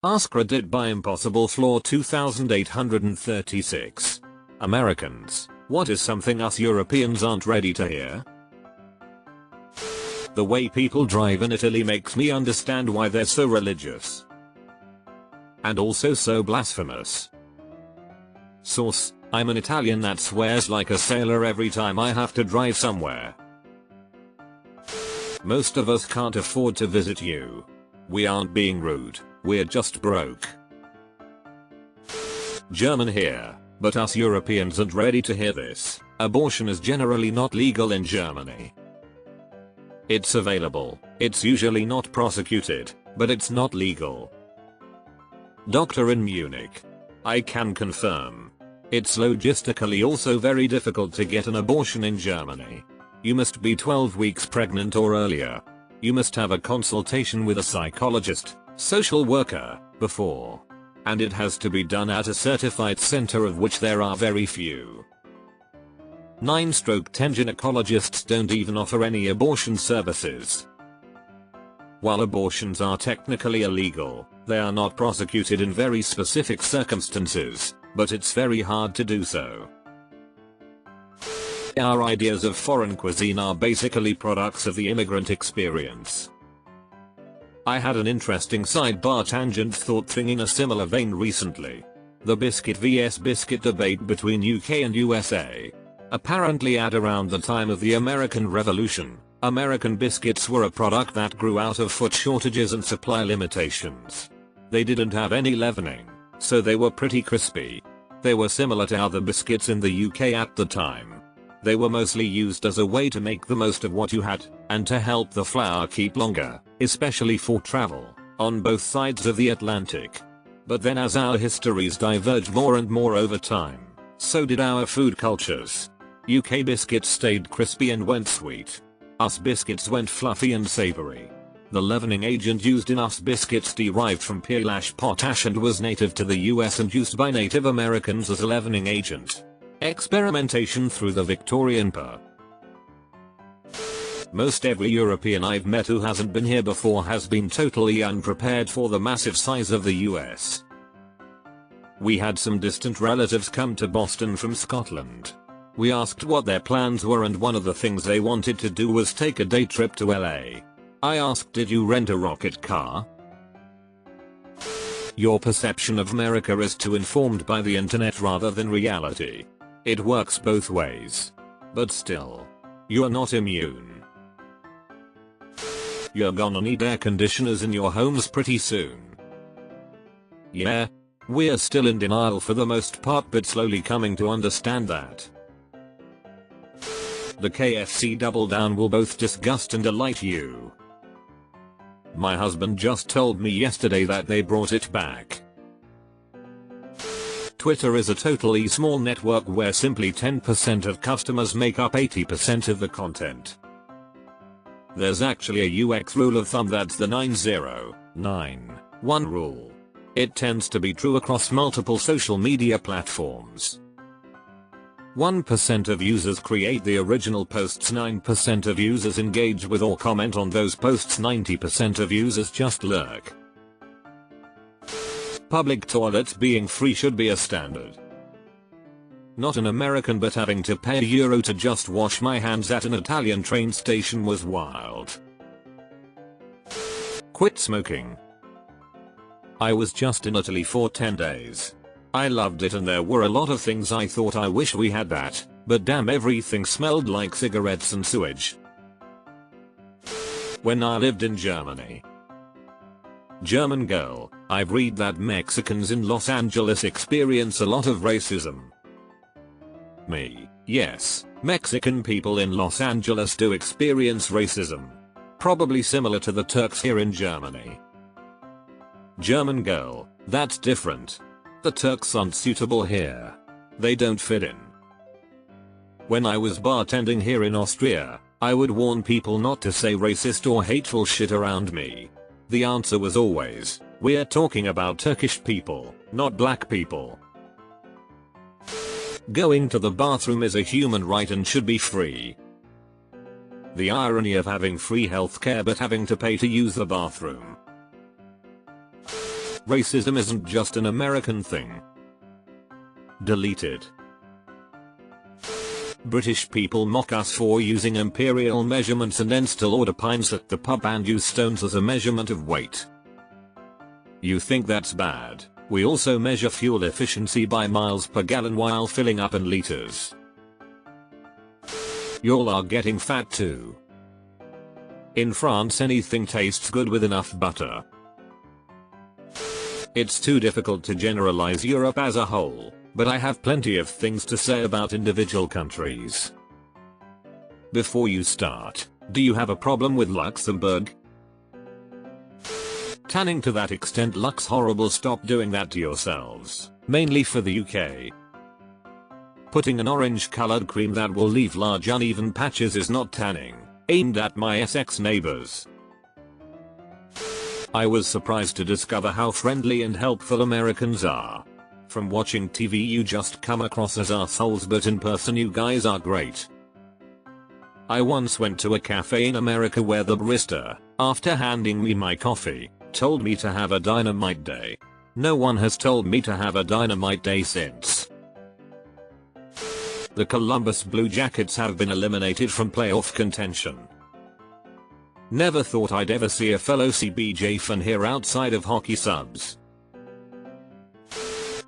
AskReddit by Impossible Flaw 2836. Americans, what is something us Europeans aren't ready to hear? The way people drive in Italy makes me understand why they're so religious. And also so blasphemous. Source: I'm an Italian that swears like a sailor every time I have to drive somewhere. Most of us can't afford to visit you. We aren't being rude, we're just broke. German here, but us Europeans aren't ready to hear this. Abortion is generally not legal in Germany. It's available, it's usually not prosecuted, but it's not legal. Doctor in Munich. I can confirm. It's logistically also very difficult to get an abortion in Germany. You must be 12 weeks pregnant or earlier. You must have a consultation with a psychologist, social worker, before. And it has to be done at a certified center, of which there are very few. 9/10 gynecologists don't even offer any abortion services. While abortions are technically illegal, they are not prosecuted in very specific circumstances, but it's very hard to do so. Our ideas of foreign cuisine are basically products of the immigrant experience. I had an interesting sidebar tangent thought thing in a similar vein recently. The biscuit vs biscuit debate between UK and USA. Apparently at around the time of the American Revolution, American biscuits were a product that grew out of food shortages and supply limitations. They didn't have any leavening, so they were pretty crispy. They were similar to other biscuits in the UK at the time. They were mostly used as a way to make the most of what you had, and to help the flour keep longer, especially for travel, on both sides of the Atlantic. But then as our histories diverged more and more over time, so did our food cultures. UK biscuits stayed crispy and went sweet. US biscuits went fluffy and savory. The leavening agent used in US biscuits derived from pearlash potash and was native to the US and used by Native Americans as a leavening agent. Experimentation through the Victorian era. Most every European I've met who hasn't been here before has been totally unprepared for the massive size of the US. We had some distant relatives come to Boston from Scotland. We asked what their plans were, and one of the things they wanted to do was take a day trip to LA. I asked, did you rent a rocket car? Your perception of America is too informed by the internet rather than reality. It works both ways. But still, you're not immune. You're gonna need air conditioners in your homes pretty soon. Yeah, we're still in denial for the most part, but slowly coming to understand that. The KFC Double Down will both disgust and delight you. My husband just told me yesterday that they brought it back. Twitter is a totally small network where simply 10% of customers make up 80% of the content. There's actually a UX rule of thumb that's the 9091 rule. It tends to be true across multiple social media platforms. 1% of users create the original posts, 9% of users engage with or comment on those posts, 90% of users just lurk. Public toilets being free should be a standard. Not an American, but having to pay €1 to just wash my hands at an Italian train station was wild. Quit smoking. I was just in Italy for 10 days. I loved it, and there were a lot of things I thought I wish we had that, but damn, everything smelled like cigarettes and sewage. When I lived in Germany. German girl, I've read that Mexicans in Los Angeles experience a lot of racism. Me, yes, Mexican people in Los Angeles do experience racism. Probably similar to the Turks here in Germany. German girl, that's different. The Turks aren't suitable here. They don't fit in. When I was bartending here in Austria, I would warn people not to say racist or hateful shit around me. The answer was always, we're talking about Turkish people, not black people. Going to the bathroom is a human right and should be free. The irony of having free healthcare but having to pay to use the bathroom. Racism isn't just an American thing. Deleted. British people mock us for using imperial measurements and then still order pints at the pub and use stones as a measurement of weight. You think that's bad? We also measure fuel efficiency by miles per gallon while filling up in liters. Y'all are getting fat too. In France anything tastes good with enough butter. It's too difficult to generalize Europe as a whole, but I have plenty of things to say about individual countries. Before you start, do you have a problem with Luxembourg? Tanning to that extent looks horrible. Stop doing that to yourselves, mainly for the UK. Putting an orange colored cream that will leave large uneven patches is not tanning, aimed at my Essex neighbors. I was surprised to discover how friendly and helpful Americans are. From watching TV you just come across as assholes, but in person you guys are great. I once went to a cafe in America where the barista, after handing me my coffee, told me to have a dynamite day. No one has told me to have a dynamite day since. The Columbus Blue Jackets have been eliminated from playoff contention. Never thought I'd ever see a fellow CBJ fan here outside of hockey subs.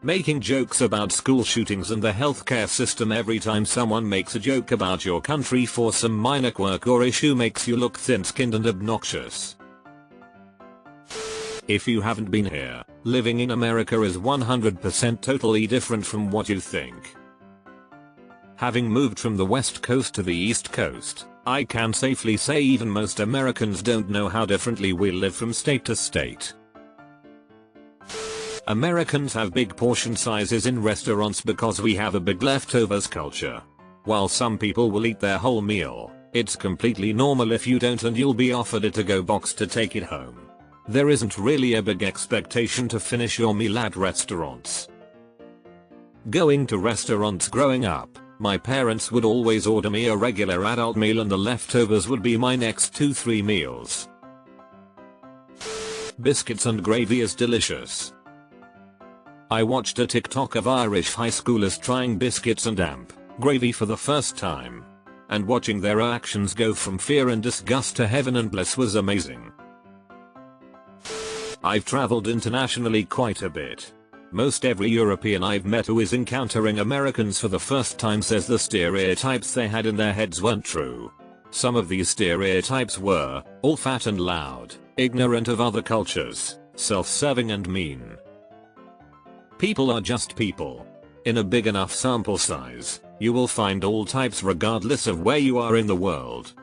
Making jokes about school shootings and the healthcare system every time someone makes a joke about your country for some minor quirk or issue makes you look thin-skinned and obnoxious. If you haven't been here, living in America is 100% totally different from what you think. Having moved from the West Coast to the East Coast, I can safely say even most Americans don't know how differently we live from state to state. Americans have big portion sizes in restaurants because we have a big leftovers culture. While some people will eat their whole meal, it's completely normal if you don't and you'll be offered a to-go box to take it home. There isn't really a big expectation to finish your meal at restaurants. Going to restaurants growing up, my parents would always order me a regular adult meal and the leftovers would be my next 2-3 meals. Biscuits and gravy is delicious. I watched a TikTok of Irish high schoolers trying biscuits and gravy for the first time. And watching their reactions go from fear and disgust to heaven and bliss was amazing. I've traveled internationally quite a bit. Most every European I've met who is encountering Americans for the first time says the stereotypes they had in their heads weren't true. Some of these stereotypes were all fat and loud, ignorant of other cultures, self-serving and mean. People are just people. In a big enough sample size, you will find all types regardless of where you are in the world.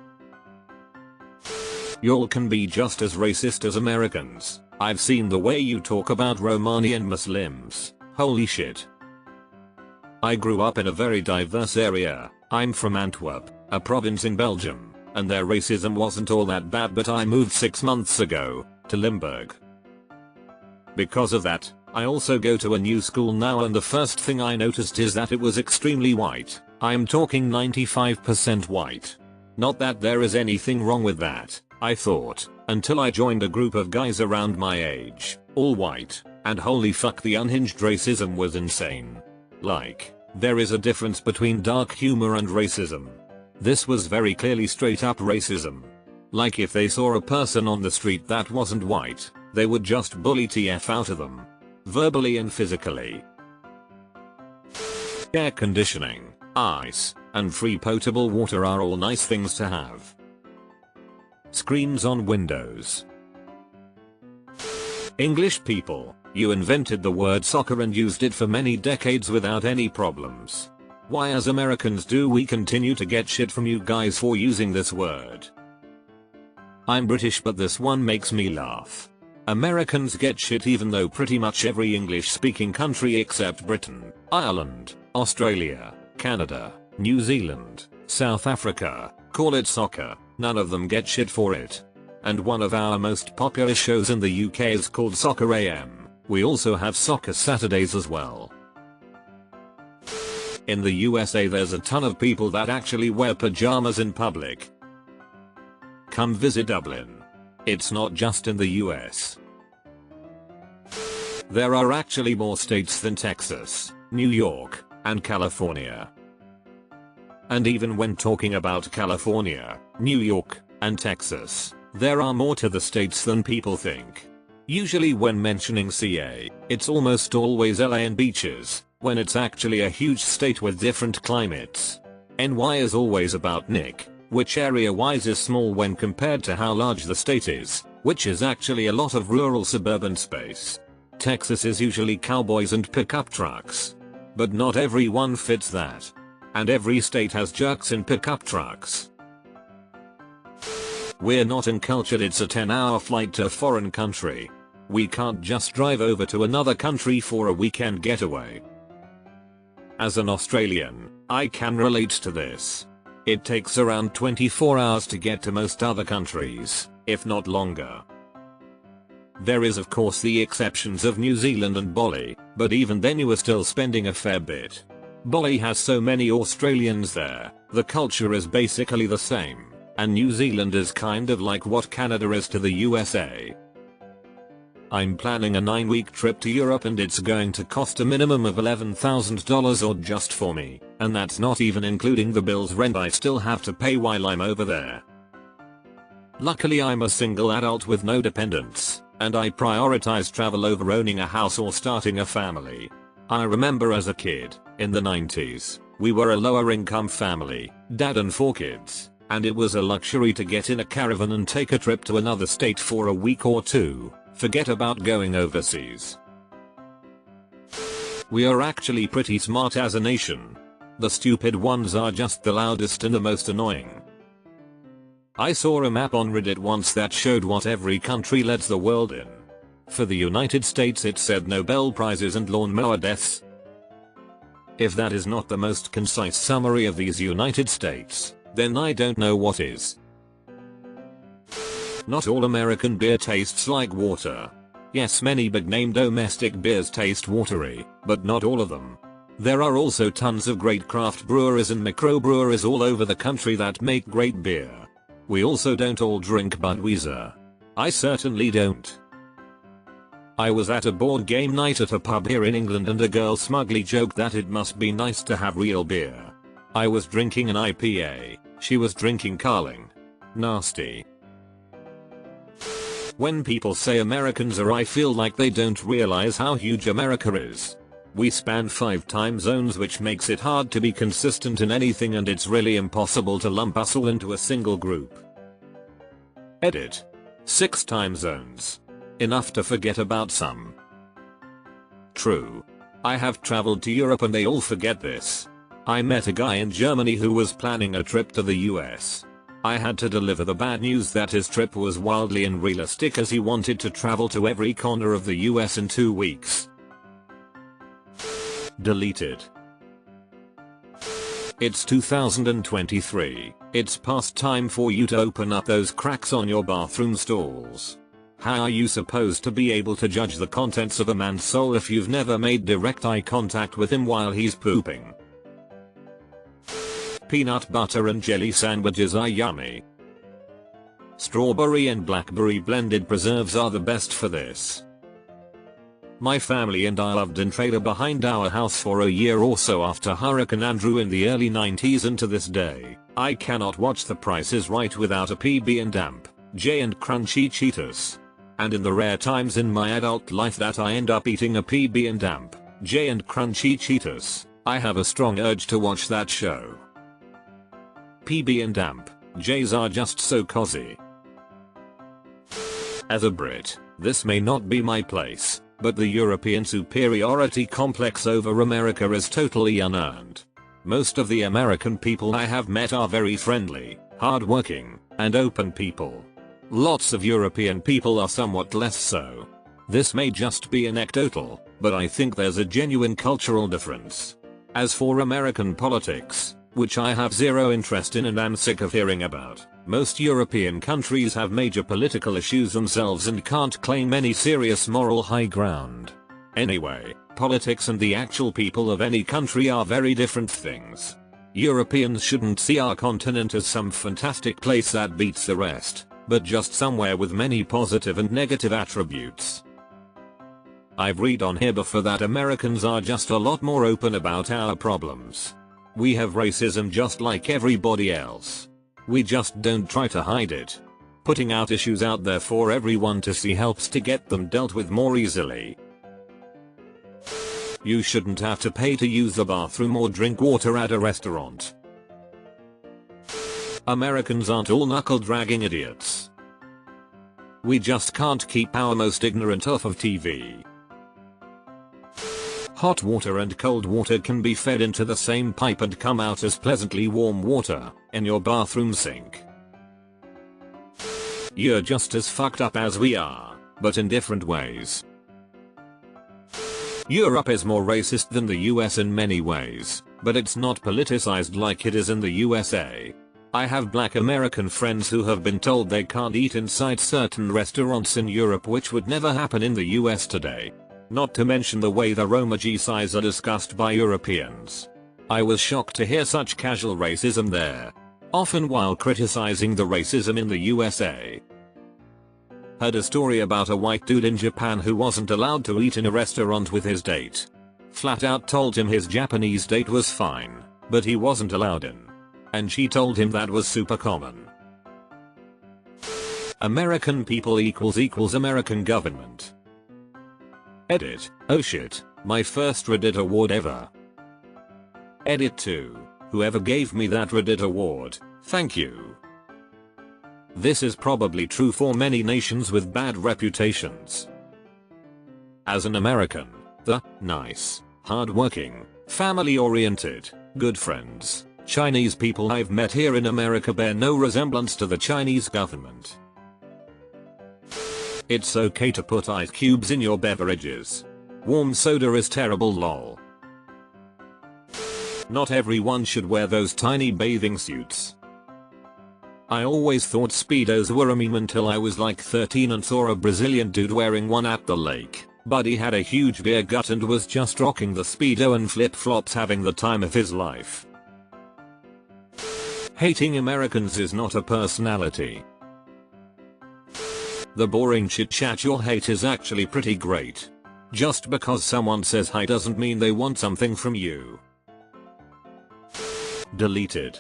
Y'all can be just as racist as Americans. I've seen the way you talk about Romani and Muslims. Holy shit. I grew up in a very diverse area. I'm from Antwerp, a province in Belgium, and their racism wasn't all that bad, but I moved 6 months ago to Limburg. Because of that, I also go to a new school now, and the first thing I noticed is that it was extremely white. I'm talking 95% white. Not that there is anything wrong with that, I thought, until I joined a group of guys around my age, all white, and holy fuck, the unhinged racism was insane. Like, there is a difference between dark humor and racism. This was very clearly straight up racism. Like if they saw a person on the street that wasn't white, they would just bully TF out of them. Verbally and physically. Air conditioning, ice, and free potable water are all nice things to have. Screens on windows. English people, you invented the word soccer and used it for many decades without any problems. Why as Americans do we continue to get shit from you guys for using this word? I'm British, but this one makes me laugh. Americans get shit even though pretty much every English speaking country except Britain, Ireland, Australia, Canada, New Zealand, South Africa, call it soccer. None of them get shit for it. And one of our most popular shows in the UK is called Soccer AM. We also have Soccer Saturdays as well. In the USA there's a ton of people that actually wear pajamas in public. Come visit Dublin. It's not just in the US. There are actually more states than Texas, New York, and California. And even when talking about California, New York, and Texas, there are more to the states than people think. Usually when mentioning CA, it's almost always LA and beaches, when it's actually a huge state with different climates. NY is always about Nick, which area-wise is small when compared to how large the state is, which is actually a lot of rural suburban space. Texas is usually cowboys and pickup trucks. But not everyone fits that. And every state has jerks in pickup trucks. We're not uncultured. It's a 10-hour flight to a foreign country. We can't just drive over to another country for a weekend getaway. As an Australian, I can relate to this. It takes around 24 hours to get to most other countries, if not longer. There is of course the exceptions of New Zealand and Bali, but even then you are still spending a fair bit. Bali has so many Australians there, the culture is basically the same, and New Zealand is kind of like what Canada is to the USA. I'm planning a 9-week trip to Europe and it's going to cost a minimum of $11,000 odd just for me, and that's not even including the bills rent I still have to pay while I'm over there. Luckily I'm a single adult with no dependents, and I prioritize travel over owning a house or starting a family. I remember as a kid, in the 90s, we were a lower income family, dad and 4 kids, and it was a luxury to get in a caravan and take a trip to another state for a week or 2, forget about going overseas. We are actually pretty smart as a nation. The stupid ones are just the loudest and the most annoying. I saw a map on Reddit once that showed what every country leds the world in. For the United States it said Nobel Prizes and lawnmower deaths. If that is not the most concise summary of these United States, then I don't know what is. Not all American beer tastes like water. Yes, many big name domestic beers taste watery, but not all of them. There are also tons of great craft breweries and microbreweries all over the country that make great beer. We also don't all drink Budweiser. I certainly don't. I was at a board game night at a pub here in England and a girl smugly joked that it must be nice to have real beer. I was drinking an IPA, she was drinking Carling. Nasty. When people say Americans are, I feel like they don't realize how huge America is. We span 5 time zones, which makes it hard to be consistent in anything, and it's really impossible to lump us all into a single group. Edit. 6 time zones. Enough to forget about some. True. I have traveled to Europe and they all forget this. I met a guy in Germany who was planning a trip to the US. I had to deliver the bad news that his trip was wildly unrealistic as he wanted to travel to every corner of the US in 2 weeks. Deleted. It's 2023. It's past time for you to open up those cracks on your bathroom stalls. How are you supposed to be able to judge the contents of a man's soul if you've never made direct eye contact with him while he's pooping? Peanut butter and jelly sandwiches are yummy. Strawberry and blackberry blended preserves are the best for this. My family and I loved a trailer behind our house for a year or so after Hurricane Andrew in the early 90s, and to this day, I cannot watch The Price is Right without a PB and Amp, J and Crunchy Cheetos. And in the rare times in my adult life that I end up eating a PB and Amp, J and Crunchy Cheetos, I have a strong urge to watch that show. PB and Amp, J's are just so cozy. As a Brit, this may not be my place, but the European superiority complex over America is totally unearned. Most of the American people I have met are very friendly, hardworking, and open people. Lots of European people are somewhat less so. This may just be anecdotal, but I think there's a genuine cultural difference. As for American politics, which I have zero interest in and am sick of hearing about, most European countries have major political issues themselves and can't claim any serious moral high ground. Anyway, politics and the actual people of any country are very different things. Europeans shouldn't see our continent as some fantastic place that beats the rest, but just somewhere with many positive and negative attributes. I've read on here before that Americans are just a lot more open about our problems. We have racism just like everybody else. We just don't try to hide it. Putting out issues out there for everyone to see helps to get them dealt with more easily. You shouldn't have to pay to use the bathroom or drink water at a restaurant. Americans aren't all knuckle-dragging idiots. We just can't keep our most ignorant off of TV. Hot water and cold water can be fed into the same pipe and come out as pleasantly warm water in your bathroom sink. You're just as fucked up as we are, but in different ways. Europe is more racist than the US in many ways, but it's not politicized like it is in the USA. I have black American friends who have been told they can't eat inside certain restaurants in Europe, which would never happen in the US today. Not to mention the way the Roma G-size are discussed by Europeans. I was shocked to hear such casual racism there, often while criticizing the racism in the USA. Heard a story about a white dude in Japan who wasn't allowed to eat in a restaurant with his date. Flat out told him his Japanese date was fine, but he wasn't allowed in. And she told him that was super common. American people equals American government. Edit. Oh shit, my first Reddit award ever. Edit 2. Whoever gave me that Reddit award, thank you. This is probably true for many nations with bad reputations. As an American, the nice, hardworking, family-oriented, good friends, Chinese people I've met here in America bear no resemblance to the Chinese government. It's okay to put ice cubes in your beverages. Warm soda is terrible lol. Not everyone should wear those tiny bathing suits. I always thought Speedos were a meme until I was like 13 and saw a Brazilian dude wearing one at the lake. Buddy had a huge beer gut and was just rocking the Speedo and flip-flops, having the time of his life. Hating Americans is not a personality. The boring chit chat you'll hate is actually pretty great. Just because someone says hi doesn't mean they want something from you. Deleted.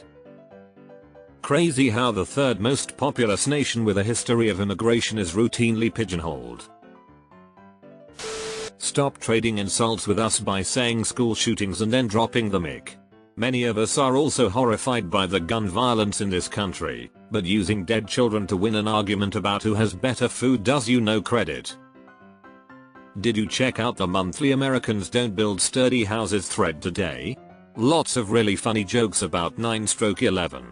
Crazy how the third most populous nation with a history of immigration is routinely pigeonholed. Stop trading insults with us by saying school shootings and then dropping the mic. Many of us are also horrified by the gun violence in this country, but using dead children to win an argument about who has better food does you no credit. Did you check out the monthly Americans Don't Build Sturdy Houses thread today? Lots of really funny jokes about 9/11.